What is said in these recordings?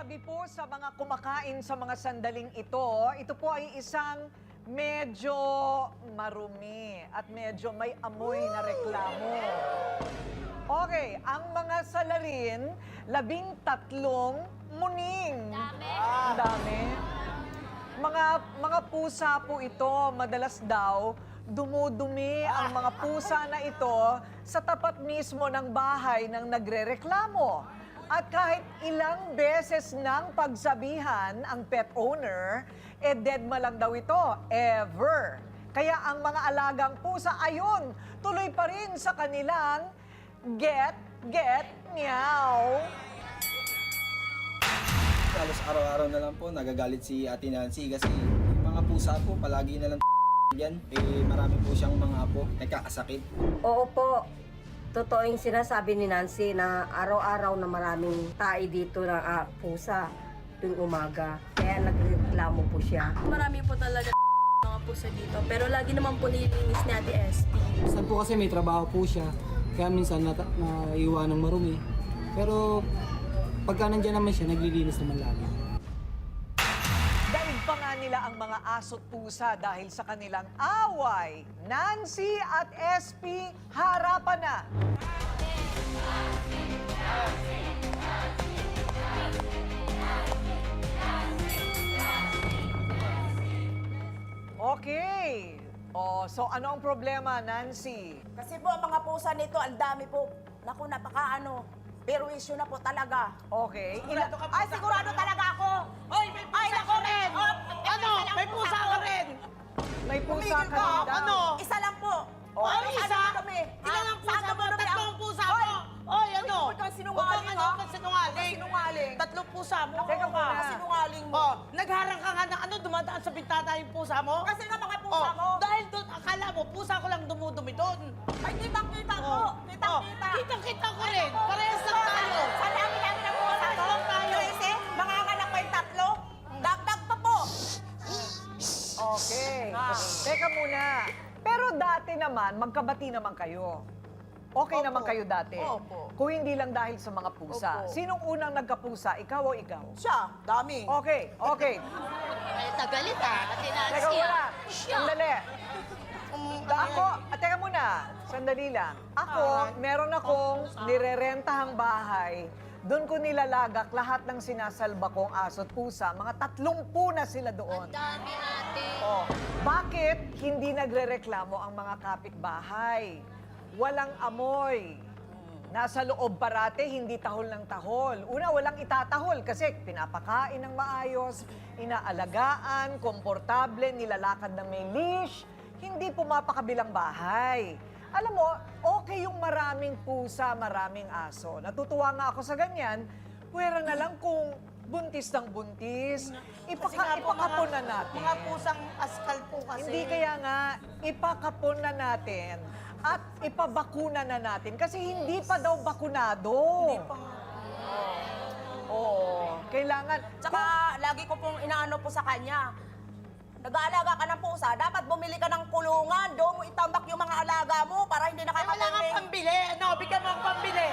Sabi po sa mga kumakain sa mga sandaling ito po ay isang medyo marumi at medyo may amoy na reklamo. Okay, ang mga salarin, 13 muning. Dami. Ang dami. Mga pusa po ito, madalas daw, dumudumi ang mga pusa na ito sa tapat mismo ng bahay ng nagrereklamo. At kahit ilang beses nang pagsabihan ang pet owner, deadma lang daw ito, ever. Kaya ang mga alagang pusa, ayun, tuloy pa rin sa kanilang get, meow. Halos araw-araw na lang po nagagalit si Ate Nancy kasi yung mga pusa po palagi na lang yan. Marami po siyang mga apo, nagkakasakit. Oo po. Totoo yung sinasabi ni Nancy na araw-araw na maraming tae dito na pusa tuwing umaga. Kaya nagreklamo po siya. Marami po talaga mga pusa dito. Pero lagi naman po nililinis ni Ate SP. Minsan po kasi may trabaho po siya. Kaya minsan naiwan ng marumi. Pero pagka nandiyan naman siya, naglilinis naman lagi. Daig pa nga nila ang mga aso't pusa dahil sa kanilang away. Nancy at SP, harapan na. Okay. So ano ang problema, Nancy? Kasi po, ang mga pusa nito, ang dami po. Naku, napaka-ano. Pero issue na po talaga. Okay. Ay, sigurado talaga ako. Oy, may pusa ko rin! Ano? May pusa ko rin! May pusa ka Tumigil ka! rin daw. Ano? Isa lang po. Ano Saan isa? kami? Ilan ang pusa Saan mo? kami? Tatlong pusa mo! Oy, ano? Huwag kang sinungaling, ha? Huwag kang sinungaling. Sinungaling. Tatlong pusa mo. Teka muna. Sinungaling mo. Oh, nagharang ka nga na ano, dumadaan sa bintana yung pusa mo? Kasi nga mga pusa mo. Dahil doon, akala mo, pusa ko lang dumudumi doon. Ay, kitang-kita ko. Kitang-kita. Kitang-kita ko rin. Parehas lang tayo. Sa dami-dami ng pusa. Parehas lang tayo. Kasi, manganganak pa yung tatlo. Dagdag pa po. Okay. Teka muna. Pero dati naman, magkabati naman kayo. Okay Opo. naman kayo dati. Opo. Kung hindi lang dahil sa mga pusa. Opo. Sinong unang nagkapusa? Ikaw o ikaw? Siya, dami. Okay. Ay, tagalit Ate Teka Nancy. muna. Siya. Sandali. Ako, teka muna. Sandali lang. Ako, meron akong nirerentahang bahay. Doon ko nilalagak lahat ng sinasalba kong aso't pusa. Mga 30 na sila doon. Ang dami, ate. Oh, bakit hindi nagrereklamo ang mga kapitbahay? Walang amoy. Nasa loob parate, hindi tahol ng tahol. Una, walang itatahol kasi pinapakain ng maayos, inaalagaan, komportable, nilalakad ng may leash, hindi pumapakabilang bahay. Alam mo, okay yung maraming pusa, maraming aso. Natutuwa nga ako sa ganyan, pwera na lang kung buntis ng buntis, Kasi nga po, ipakapon na natin. Mga pusang askal po kasi. Hindi kaya nga, ipakapon na natin at ipabakuna na natin kasi hindi pa daw bakunado. Hindi pa nga. Oo, kailangan. Tsaka, lagi ko pong inaano po sa kanya. Nag-aalaga ka ng pusa, dapat bumili ka ng kulungan. Doon mo itambak yung mga alaga mo para hindi Ay, wala kang nakakapamili. pambili. Ano, bigyan mo ang pambili.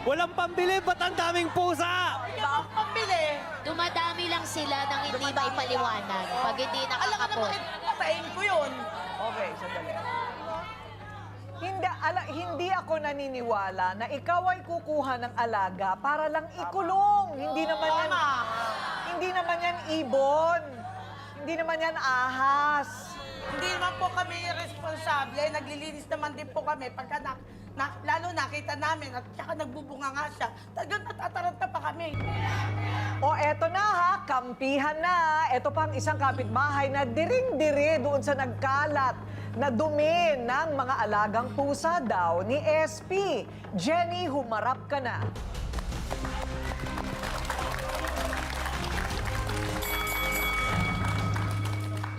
Walang pambili, ba't ang daming pusa? Bigyan mo ang pambili. Dumadami lang sila nang hindi maipaliwanag. Pag hindi Alam ka na nakakapon. bakit patayin ko yun. Okay, sandali. Hindi ako naniniwala na ikaw ay kukuha ng alaga para lang ikulong. Hindi naman yan ibon. Hindi naman yan ahas. Hindi naman po kami responsable. Naglilinis naman din po kami pagka lalo nakita namin at saka nagbubunga nga siya. Talagang natataranta pa kami. O eto na ha, kampihan na. Eto pang isang kapitbahay na diring-diri doon sa nagkalat na dumi ng mga alagang pusa daw ni SP. Jenny, humarap ka na.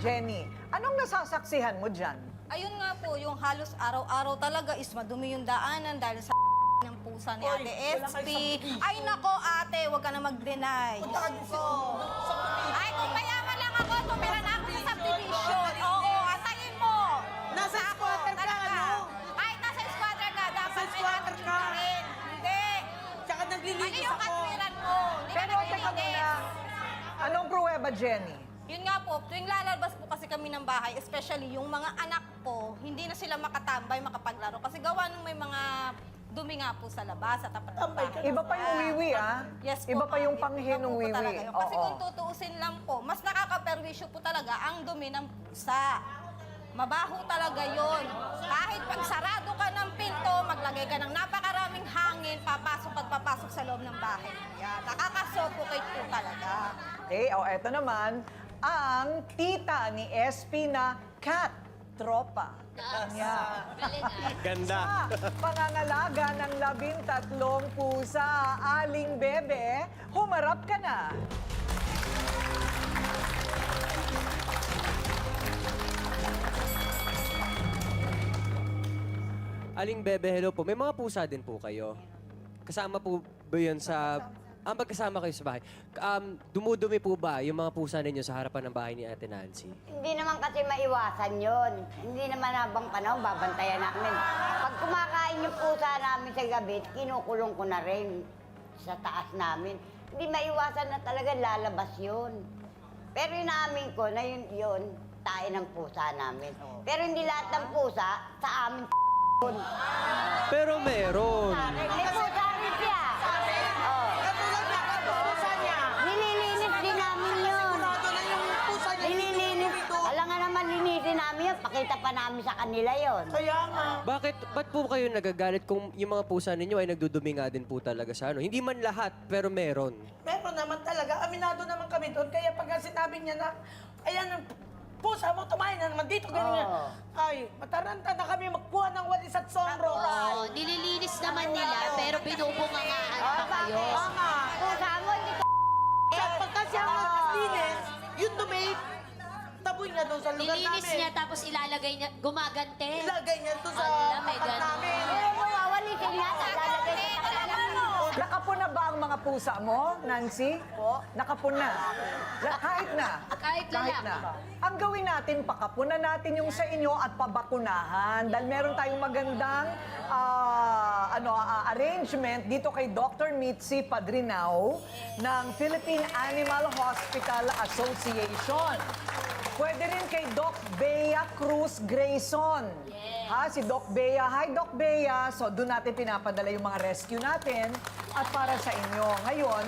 Jenny, anong nasasaksihan mo dyan? Ayun nga po, yung halos araw-araw talaga is madumi yung daanan dahil sa ng pusa ni Oy, Ate wala kayo SP. sa Ay nako ate, huwag ka na mag-deny. Diyos ko. Ay, kung mayaman lang ako, tumira na ako sa subdivision. Oo, atayin mo. Nasa squatter ka, talaga. ano? Ay, nasa squatter ka. Dapat Nasa may squatter attitude ka. rin. Hindi. Tsaka Ano naglilinis yung ako. katwiran mo? Anong pruweba, Jenny? Yun nga po, tuwing lalabas po kasi kami ng bahay, especially yung mga anak ko, hindi na sila makatambay, makapaglaro. Kasi gawa nung may mga dumi nga po sa labas, sa tapat ng bahay. Iba pa yung wiwi, ah. Yes po, Iba pa yung ma'am. panghe Iba ng po wiwi. talaga yun. Kasi Oo. kung tutuusin lang po, mas nakakaperwisyo po talaga ang dumi ng pusa. Mabaho talaga yon. Kahit pag sarado ka ng pinto, maglagay ka ng napakaraming hangin, papasok at papasok sa loob ng bahay. Yan, nakakasuffocate po talaga. Okay, eto naman, ang tita ni SP na cat tropa. Yeah. Ganda. Sa pangangalaga ng 13 pusa, Aling Bebe, humarap ka na. Aling Bebe, hello po. May mga pusa din po kayo. Kasama po ba yun sa... magkasama kayo sa bahay. Dumudumi po ba yung mga pusa ninyo sa harapan ng bahay ni Ate Nancy? Hindi naman kasi maiwasan yon. Hindi naman habang panahon, babantayan namin. Pag kumakain yung pusa namin sa gabi, kinukulong ko na rin sa taas namin. Hindi maiwasan na talaga lalabas yun. Pero inaamin ko na yun, tayo ng pusa namin. Pero hindi lahat ng pusa sa amin yun. Pero meron. May pusa rin siya. Oh. Katulad na pusa niya. Nililinis din namin yun. Sigurado na yung pusa niya. Nililinis. Alam nga naman, linisin namin yun. Pakita pa namin sa kanila yun. Kaya nga. Ba't po kayo nagagalit kung yung mga pusa ninyo ay nagdudumi nga din po talaga sa ano? Hindi man lahat, pero meron. Meron naman talaga. Aminado naman kami doon. Kaya pag sinabi niya na, ayan ang pusa mo, tumahin na naman dito, ganyan. Oo. Ay, mataranta na kami magkuha ng walis at sombro. Oo, nililinis naman nila, pero binubungangaan pa kayo. Tama. Pusa mo, hindi ka Pagka siya linis, yung dumi, taboy niya doon sa lugar Nilinis namin. niya, tapos ilalagay niya, gumagante. Ilagay niya doon sa Ala, may tapat ganun. namin. Pero mawawalisin niya, lalagay sa kakalan mo. Nakapuna ba ang mga pusa mo, Nancy? Po. Nakapuna? Kahit na? Kahit lalaki. Ang gawin natin, pakapuna natin yung sa inyo at pabakunahan. Dahil meron tayong magandang arrangement dito kay Dr. Mitzi Padrinao ng Philippine Animal Hospital Association. Pwede rin kay Doc Bea Cruz Grayson. Ha, si Doc Bea. Hi, Doc Bea. So, doon natin pinapadala yung mga rescue natin at para sa inyo. Ngayon,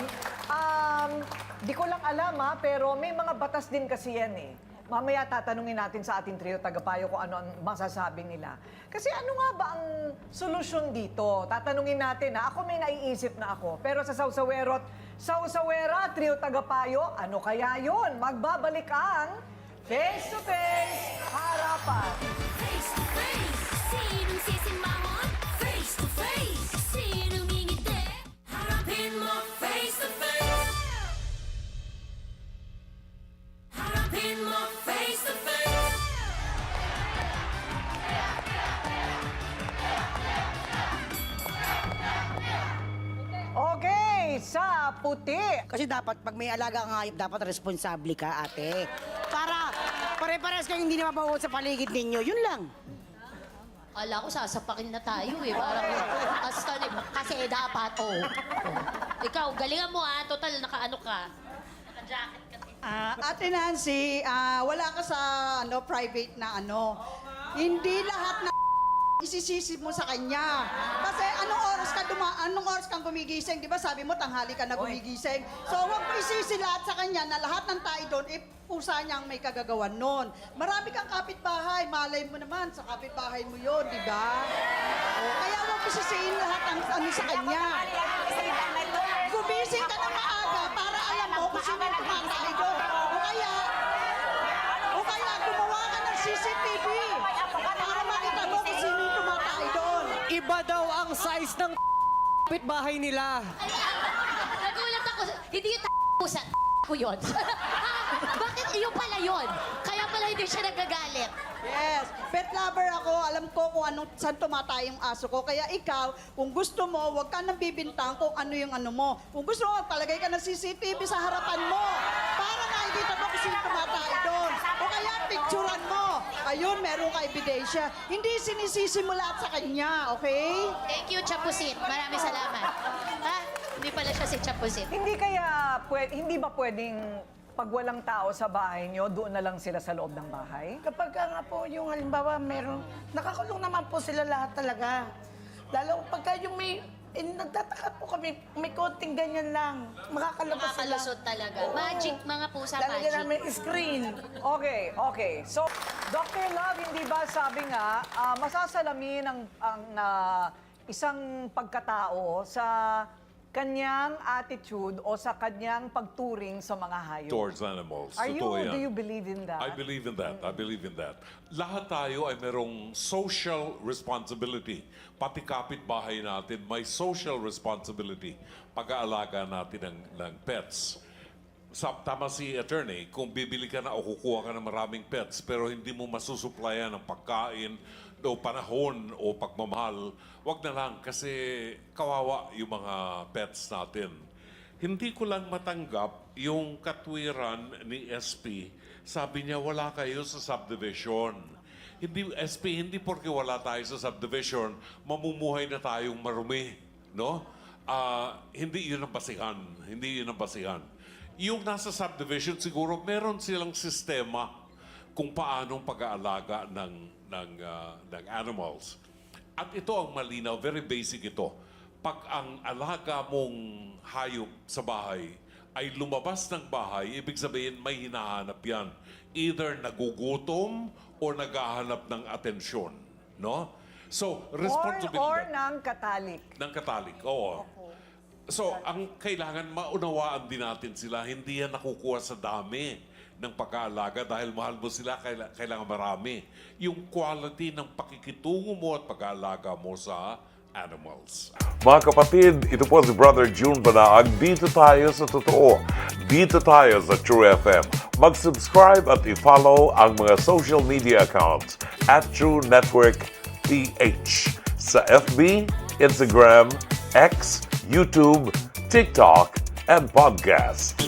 di ko lang alam pero may mga batas din kasi yan eh. Mamaya tatanungin natin sa ating trio tagapayo kung ano ang masasabi nila. Kasi ano nga ba ang solusyon dito? Tatanungin natin Ako may naiisip na ako. Pero sa Sausawera, trio tagapayo, ano kaya yun? Magbabalik ang Face to Face Harapan. Face to face, sinong sisimangon? Face to face, sinong ngingiti? Harapin mo face to face. Harapin mo face to face. Okay, sa puti. Kasi dapat, pag may alaga ka hayop, dapat responsable ka, ate. Para pare-pares kayong hindi na mabaho sa paligid ninyo. Yun lang. Kala ko sasapakin na tayo eh. Parang, kasi dapat, Ikaw, galingan mo total nakaano ka. Naka-jacket ka. Ate Nancy, wala ka sa private na Hindi lahat na isisisi mo sa kanya. Kasi anong oras kang gumigising? Di ba sabi mo, tanghali ka na gumigising? So, huwag mo isisi lahat sa kanya na lahat ng tayo doon, pusa niya ang may kagagawan nun. Marami kang kapitbahay, malay mo naman, sa kapitbahay mo yun, di ba? Kaya huwag mo sisiin lahat ang sa kanya. Gumising ka na maaga para alam mo kung sino yung tumatay doon. O kaya gumawa ka ng CCTV para makita mo kung sino yung tumatay doon. Iba daw ang size ng bahay nila. Nagulat ako. Hindi yung pusa. Ko yun. Bakit iyo pala yun? Kaya pala hindi siya nagagalit. Yes, pet lover ako. Alam ko kung saan tumatay yung aso ko. Kaya ikaw, kung gusto mo, huwag ka nang bibintang kung ano yung mo. Kung gusto mo, palagay ka ng CCTV sa harapan mo. Para nakikita mo kung sino tumatay doon. O kaya picturean mo. Ayun, meron ka ebidensya. Hindi sinisisi mo lahat sa kanya, okay? Thank you, Chapusit. Maraming salamat. Hindi pala siya si Chapusit. Hindi ba pwedeng pag walang tao sa bahay nyo, doon na lang sila sa loob ng bahay? Kapag nga po yung halimbawa meron, nakakulong naman po sila lahat talaga. Lalo pagka yung may, nagtataka po kami, may konting ganyan lang. Makakalabas sila. Makakalusot talaga. Magic, mga pusa, Lalagyan magic. namin screen. Okay. So, Dr. Love, hindi ba sabi nga, masasalamin ang isang pagkatao sa kanyang attitude o sa kanyang pagturing sa mga hayop? Towards animals. Do Totoo yan. you believe in that? I believe in that. Lahat tayo ay merong social responsibility. Pati kapitbahay natin, may social responsibility. Pag-aalaga natin ng pets. Tama si attorney, kung bibili ka na o kukuha ka ng maraming pets pero hindi mo masusuplayan ng pagkain o panahon o pagmamahal, wag na lang kasi kawawa yung mga pets natin. Hindi ko lang matanggap yung katwiran ni SP. Sabi niya, wala kayo sa subdivision. Hindi, SP, hindi porque wala tayo sa subdivision, mamumuhay na tayong marumi. No? Hindi yun ang basihan. Hindi yun ang basihan. Yung nasa subdivision, siguro meron silang sistema kung paanong pag-aalaga ng animals. At ito ang malinaw, very basic ito. Pag ang alaga mong hayop sa bahay ay lumabas ng bahay, ibig sabihin may hinahanap yan. Either nagugutom o naghahanap ng atensyon. No? So, responsibility. Or ng katalik. Ng katalik, oo. So, ang kailangan maunawaan din natin sila, hindi yan nakukuha sa dami ng pag-aalaga dahil mahal mo sila, kailangan marami. Yung quality ng pakikitungo mo at pag-aalaga mo sa animals. Mga kapatid, ito po si Brother June Banaag. Dito tayo sa totoo. Dito tayo sa True FM. Mag-subscribe at i-follow ang mga social media accounts at True Network PH sa FB, Instagram, X, YouTube, TikTok, and podcast.